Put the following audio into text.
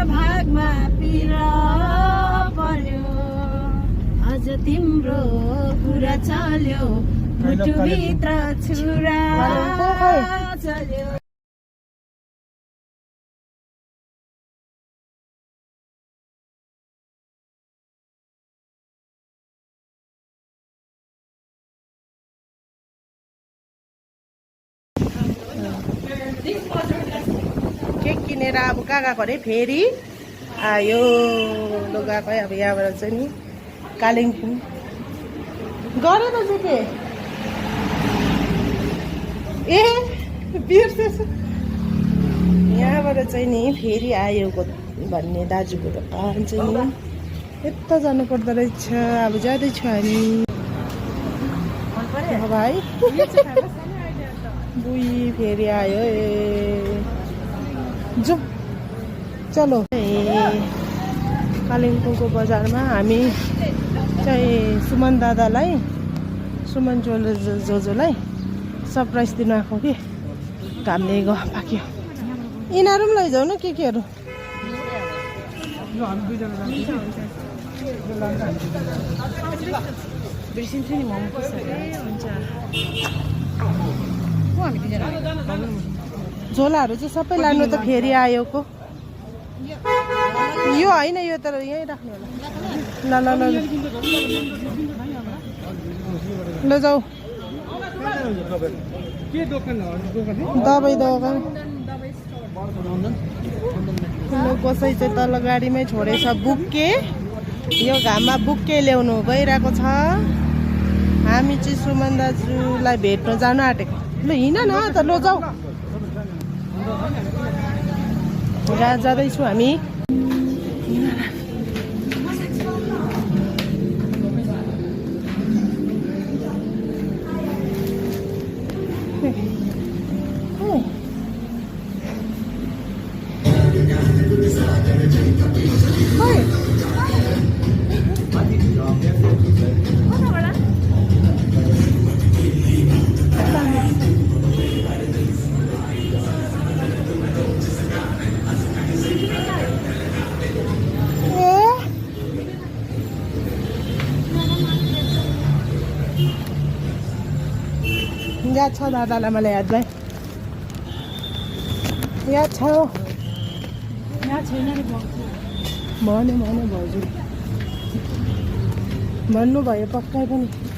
भागमा पिर पर्यो अझ तिम्रो कुरा चल्यो मुटुभित्र छुरा चल्यो के किनेर अब कहाँ गएको अरे फेरि आयो लो गएको है अब यहाँबाट चाहिँ नि कालिम्पोङ गरे त के ए बिर्सेछ यहाँबाट चाहिँ नि फेरि आयो भन्ने दाजुको दोकान चाहिँ नि यता जानु पर्दो रहेछ अब जाँदैछु हामी भाइ बुई फेरि आयो ए जो चलो कालिम्पोङको बजारमा हामी चाहिँ सुमन दादालाई सुमन जोजोलाई सरप्राइज दिन आएको कि घामले पाक्यो यिनीहरू पनि लैजाऊ न केहरू बिर्सिन्छु नि मोमो हुन्छ झोलाहरू चाहिँ सबै लानु त फेरि आयोको यो होइन यो तर यहीँ राख्नु होला ल ल ल ल जाऊ दबाई दोकान कसै चाहिँ तल गाडीमै छोडेछ बुक्के यो घाममा बुक्के ल्याउनु गइरहेको छ हामी चाहिँ सुमन दाजुलाई भेट्न जानु आँटेको ल हिँड न त ल जाऊ जाँदैछु हामी याद छ दादालाई मलाई याद भाइ याद छ भन्यो भाउजू भन्नुभयो पक्कै पनि